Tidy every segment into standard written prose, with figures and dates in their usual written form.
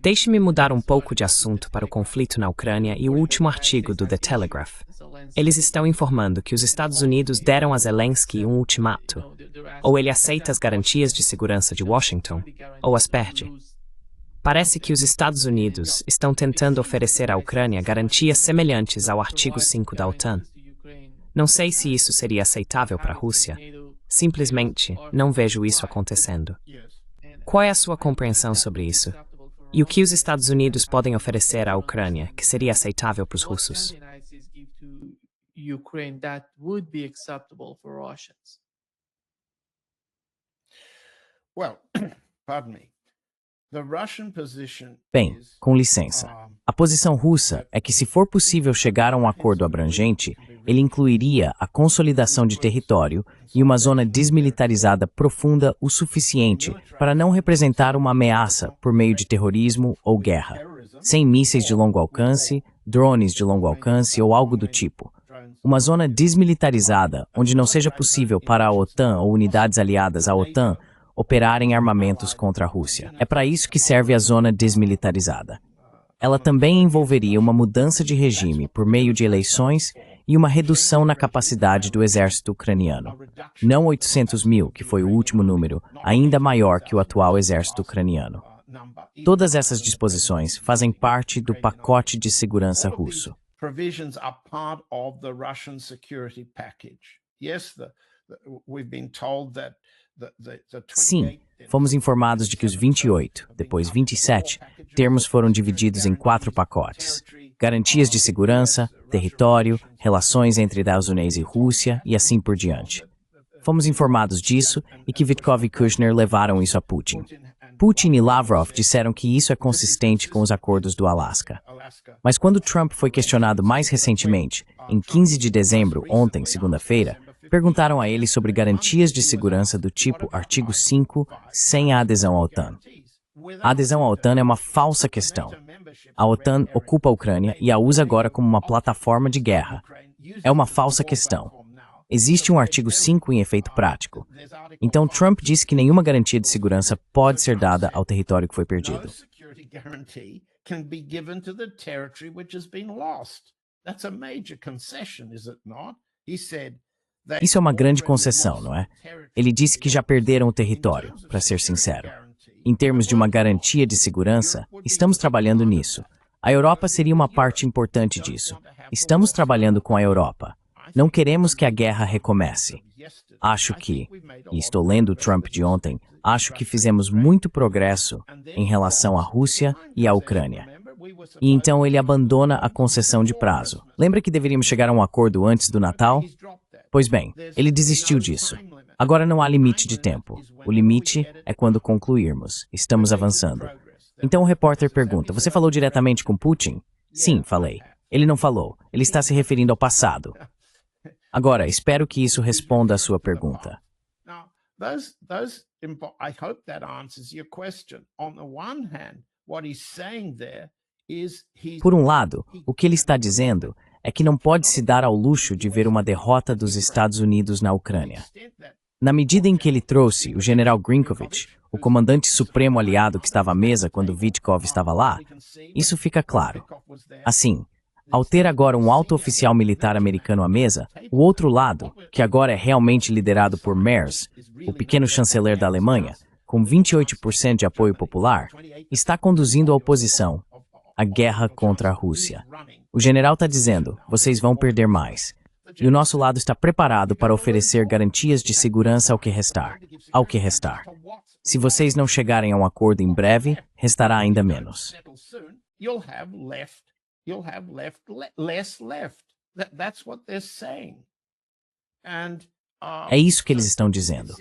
Deixe-me mudar um pouco de assunto para o conflito na Ucrânia e o último artigo do The Telegraph. Eles estão informando que os Estados Unidos deram a Zelensky um ultimato. Ou ele aceita as garantias de segurança de Washington, ou as perde. Parece que os Estados Unidos estão tentando oferecer à Ucrânia garantias semelhantes ao artigo 5 da OTAN. Não sei se isso seria aceitável para a Rússia. Simplesmente não vejo isso acontecendo. Qual é a sua compreensão sobre isso? E o que os Estados Unidos podem oferecer à Ucrânia que seria aceitável para os russos? Bem, com licença. A posição russa é que, se for possível chegar a um acordo abrangente, ele incluiria a consolidação de território e uma zona desmilitarizada profunda o suficiente para não representar uma ameaça por meio de terrorismo ou guerra, sem mísseis de longo alcance, drones de longo alcance ou algo do tipo. Uma zona desmilitarizada onde não seja possível para a OTAN ou unidades aliadas à OTAN operarem armamentos contra a Rússia. É para isso que serve a zona desmilitarizada. Ela também envolveria uma mudança de regime por meio de eleições e uma redução na capacidade do exército ucraniano. Não 800 mil, que foi o último número, ainda maior que o atual exército ucraniano. Todas essas disposições fazem parte do pacote de segurança russo. Sim, fomos informados de que os 28, depois 27, termos foram divididos em 4 pacotes. Garantias de segurança, território, relações entre Estados Unidos e Rússia e assim por diante. Fomos informados disso e que Witkoff e Kushner levaram isso a Putin. Putin e Lavrov disseram que isso é consistente com os acordos do Alasca. Mas quando Trump foi questionado mais recentemente, em 15 de dezembro, ontem, segunda-feira, perguntaram a ele sobre garantias de segurança do tipo artigo 5 sem a adesão à OTAN. A adesão à OTAN é uma falsa questão. A OTAN ocupa a Ucrânia e a usa agora como uma plataforma de guerra. É uma falsa questão. Existe um artigo 5 em efeito prático. Então Trump disse que nenhuma garantia de segurança pode ser dada ao território que foi perdido. Isso é uma grande concessão, não é? Ele disse que já perderam o território, para ser sincero. Em termos de uma garantia de segurança, estamos trabalhando nisso. A Europa seria uma parte importante disso. Estamos trabalhando com a Europa. Não queremos que a guerra recomece. Acho que, e estou lendo o Trump de ontem, acho que fizemos muito progresso em relação à Rússia e à Ucrânia. E então ele abandona a concessão de prazo. Lembra que deveríamos chegar a um acordo antes do Natal? Pois bem, ele desistiu disso. Agora não há limite de tempo. O limite é quando concluirmos. Estamos avançando. Então o repórter pergunta, você falou diretamente com Putin? Sim, falei. Ele não falou. Ele está se referindo ao passado. Agora, espero que isso responda à sua pergunta. Por um lado, o que ele está dizendo é que não pode se dar ao luxo de ver uma derrota dos Estados Unidos na Ucrânia. Na medida em que ele trouxe o general Grinkovich, o comandante supremo aliado que estava à mesa quando Witkoff estava lá, isso fica claro. Assim, ao ter agora um alto oficial militar americano à mesa, o outro lado, que agora é realmente liderado por Merz, o pequeno chanceler da Alemanha, com 28% de apoio popular, está conduzindo a oposição, a guerra contra a Rússia. O general está dizendo, vocês vão perder mais. E o nosso lado está preparado para oferecer garantias de segurança ao que restar. Se vocês não chegarem a um acordo em breve, restará ainda menos. É isso que eles estão dizendo.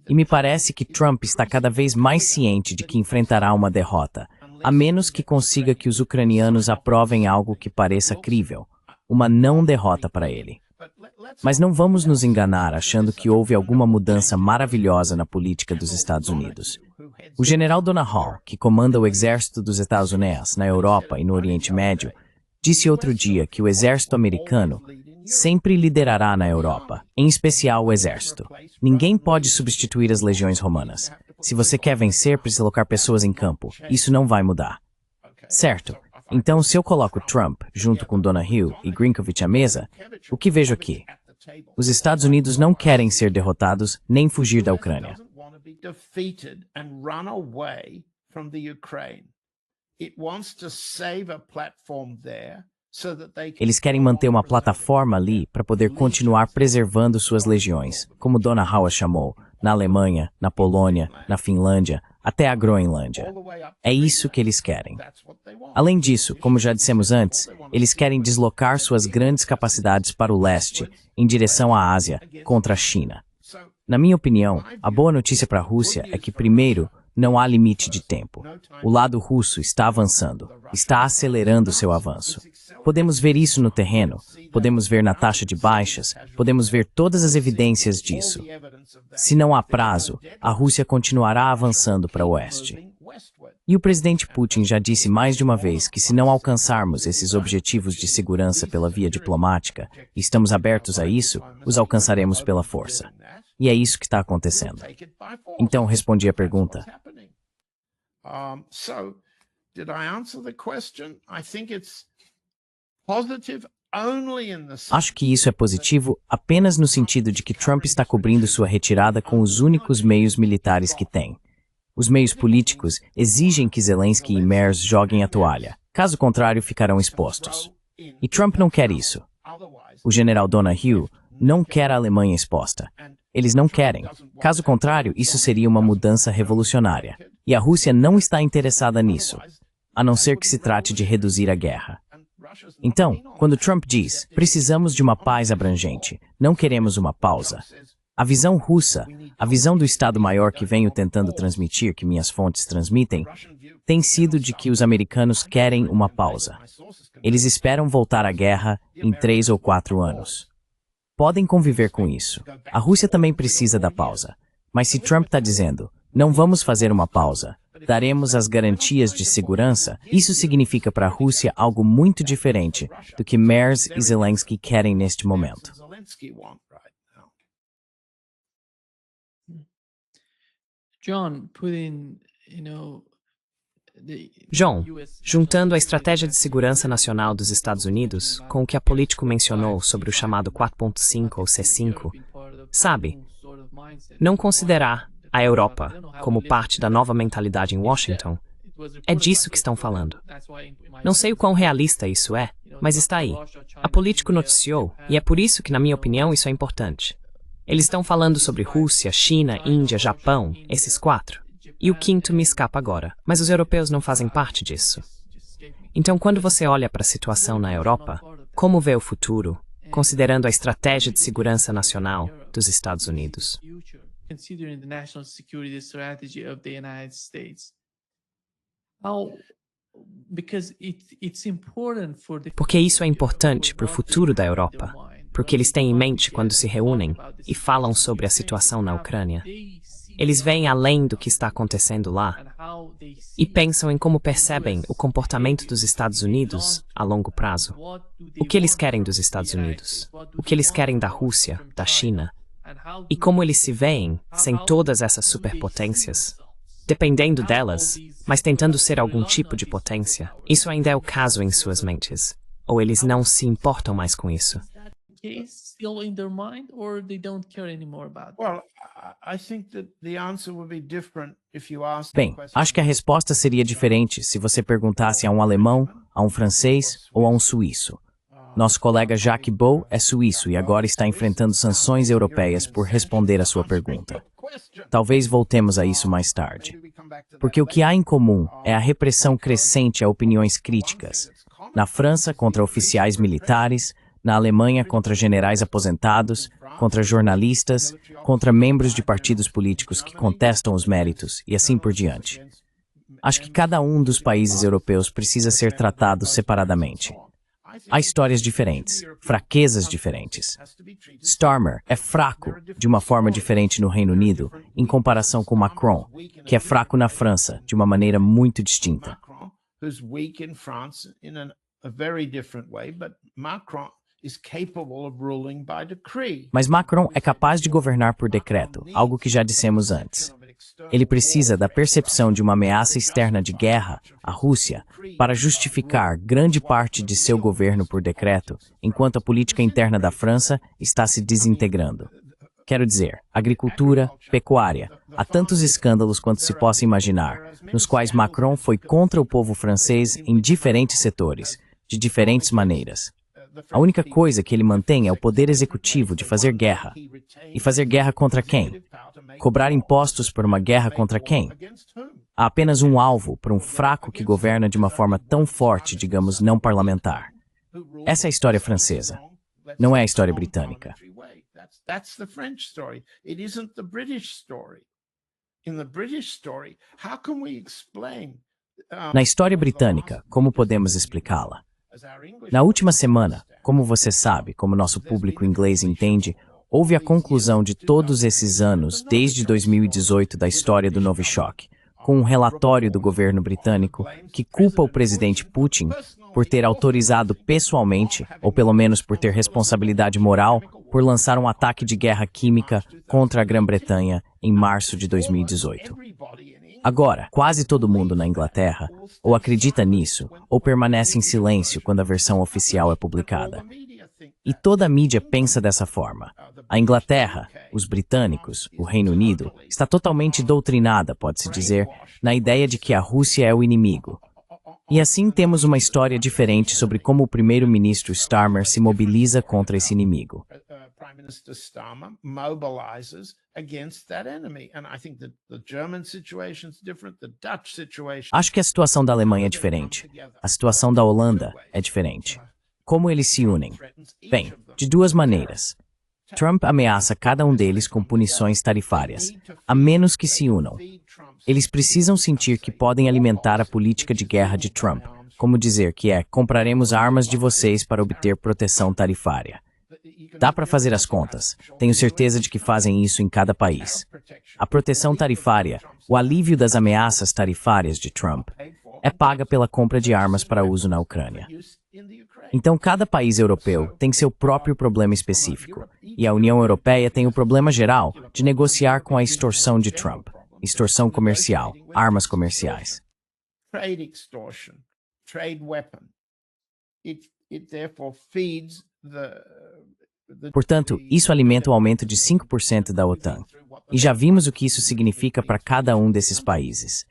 E me parece que Trump está cada vez mais ciente de que enfrentará uma derrota, a menos que consiga que os ucranianos aprovem algo que pareça crível, uma não derrota para ele. Mas não vamos nos enganar achando que houve alguma mudança maravilhosa na política dos Estados Unidos. O general Donohue, que comanda o exército dos Estados Unidos na Europa e no Oriente Médio, disse outro dia que o exército americano sempre liderará na Europa, em especial o exército. Ninguém pode substituir as legiões romanas. Se você quer vencer, precisa colocar pessoas em campo. Isso não vai mudar. Certo. Então, se eu coloco Trump junto com Donahue e Grinkovich à mesa, o que vejo aqui? Os Estados Unidos não querem ser derrotados nem fugir da Ucrânia. Eles querem manter uma plataforma ali para poder continuar preservando suas legiões, como Dona Hauer chamou, na Alemanha, na Polônia, na Finlândia, até a Groenlândia. É isso que eles querem. Além disso, como já dissemos antes, eles querem deslocar suas grandes capacidades para o leste, em direção à Ásia, contra a China. Na minha opinião, a boa notícia para a Rússia é que, primeiro, não há limite de tempo. O lado russo está avançando, está acelerando seu avanço. Podemos ver isso no terreno, podemos ver na taxa de baixas, podemos ver todas as evidências disso. Se não há prazo, a Rússia continuará avançando para o oeste. E o presidente Putin já disse mais de uma vez que se não alcançarmos esses objetivos de segurança pela via diplomática, e estamos abertos a isso, os alcançaremos pela força. E é isso que está acontecendo. Então, respondi a pergunta. Acho que isso é positivo apenas no sentido de que Trump está cobrindo sua retirada com os únicos meios militares que tem. Os meios políticos exigem que Zelensky e Merz joguem a toalha. Caso contrário, ficarão expostos. E Trump não quer isso. O general Donahue não quer a Alemanha exposta. Eles não querem. Caso contrário, isso seria uma mudança revolucionária. E a Rússia não está interessada nisso, a não ser que se trate de reduzir a guerra. Então, quando Trump diz, precisamos de uma paz abrangente, não queremos uma pausa, a visão russa, a visão do Estado-Maior que venho tentando transmitir, que minhas fontes transmitem, tem sido de que os americanos querem uma pausa. Eles esperam voltar à guerra em 3 ou 4 anos. Podem conviver com isso. A Rússia também precisa da pausa. Mas se Trump está dizendo, não vamos fazer uma pausa, daremos as garantias de segurança, isso significa para a Rússia algo muito diferente do que Merz e Zelensky querem neste momento. John, juntando a estratégia de segurança nacional dos Estados Unidos com o que a Político mencionou sobre o chamado 4.5 ou C5, sabe, não considerar a Europa como parte da nova mentalidade em Washington, é disso que estão falando. Não sei o quão realista isso é, mas está aí. A Político noticiou, e é por isso que, na minha opinião, isso é importante. Eles estão falando sobre Rússia, China, Índia, Japão, esses 4. E o 5º me escapa agora, mas os europeus não fazem parte disso. Então, quando você olha para a situação na Europa, como vê o futuro, considerando a estratégia de segurança nacional dos Estados Unidos? Porque isso é importante para o futuro da Europa, porque eles têm em mente quando se reúnem e falam sobre a situação na Ucrânia. Eles veem além do que está acontecendo lá e pensam em como percebem o comportamento dos Estados Unidos a longo prazo. O que eles querem dos Estados Unidos? O que eles querem da Rússia, da China? E como eles se veem sem todas essas superpotências? Dependendo delas, mas tentando ser algum tipo de potência. Isso ainda é o caso em suas mentes. Ou eles não se importam mais com isso? Bem, acho que a resposta seria diferente se você perguntasse a um alemão, a um francês ou a um suíço. Nosso colega Jacques Beau é suíço e agora está enfrentando sanções europeias por responder à sua pergunta. Talvez voltemos a isso mais tarde. Porque o que há em comum é a repressão crescente a opiniões críticas. Na França, contra oficiais militares, na Alemanha, contra generais aposentados, contra jornalistas, contra membros de partidos políticos que contestam os méritos e assim por diante. Acho que cada um dos países europeus precisa ser tratado separadamente. Há histórias diferentes, fraquezas diferentes. Starmer é fraco de uma forma diferente no Reino Unido em comparação com Macron, que é fraco na França de uma maneira muito distinta. Mas Macron é capaz de governar por decreto, algo que já dissemos antes. Ele precisa da percepção de uma ameaça externa de guerra, a Rússia, para justificar grande parte de seu governo por decreto, enquanto a política interna da França está se desintegrando. Quero dizer, agricultura, pecuária, há tantos escândalos quanto se possa imaginar, nos quais Macron foi contra o povo francês em diferentes setores, de diferentes maneiras. A única coisa que ele mantém é o poder executivo de fazer guerra. E fazer guerra contra quem? Cobrar impostos por uma guerra contra quem? Há apenas um alvo para um fraco que governa de uma forma tão forte, digamos, não parlamentar. Essa é a história francesa. Não é a história britânica. Na história britânica, como podemos explicá-la? Na última semana, como você sabe, como nosso público inglês entende, houve a conclusão de todos esses anos, desde 2018, da história do Novichok, com um relatório do governo britânico que culpa o presidente Putin por ter autorizado pessoalmente, ou pelo menos por ter responsabilidade moral, por lançar um ataque de guerra química contra a Grã-Bretanha em março de 2018. Agora, quase todo mundo na Inglaterra ou acredita nisso, ou permanece em silêncio quando a versão oficial é publicada. E toda a mídia pensa dessa forma. A Inglaterra, os britânicos, o Reino Unido, está totalmente doutrinada, pode-se dizer, na ideia de que a Rússia é o inimigo. E assim temos uma história diferente sobre como o primeiro-ministro Starmer se mobiliza contra esse inimigo. Acho que a situação da Alemanha é diferente. A situação da Holanda é diferente. Como eles se unem? Bem, de duas maneiras. Trump ameaça cada um deles com punições tarifárias, a menos que se unam. Eles precisam sentir que podem alimentar a política de guerra de Trump, como dizer que compraremos armas de vocês para obter proteção tarifária. Dá para fazer as contas. Tenho certeza de que fazem isso em cada país. A proteção tarifária, o alívio das ameaças tarifárias de Trump, é paga pela compra de armas para uso na Ucrânia. Então, cada país europeu tem seu próprio problema específico, e a União Europeia tem o problema geral de negociar com a extorsão de Trump, extorsão comercial, armas comerciais. Trade extortion, trade weapon. It therefore feeds Portanto, isso alimenta o aumento de 5% da OTAN. E já vimos o que isso significa para cada um desses países.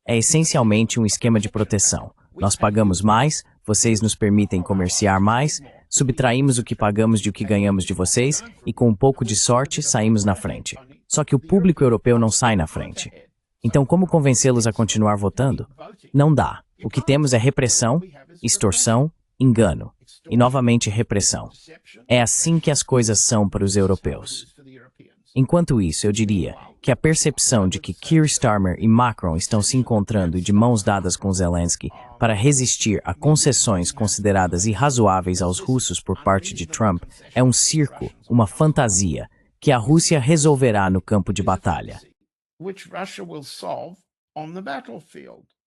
É essencialmente um esquema de proteção. Nós pagamos mais, vocês nos permitem comerciar mais, subtraímos o que pagamos de o que ganhamos de vocês e, com um pouco de sorte, saímos na frente. Só que o público europeu não sai na frente. Então, como convencê-los a continuar votando? Não dá. O que temos é repressão, extorsão, engano. E, novamente, repressão. É assim que as coisas são para os europeus. Enquanto isso, eu diria que a percepção de que Keir Starmer e Macron estão se encontrando e de mãos dadas com Zelensky para resistir a concessões consideradas irrazoáveis aos russos por parte de Trump é um circo, uma fantasia, que a Rússia resolverá no campo de batalha. which Russia will solve on the battlefield.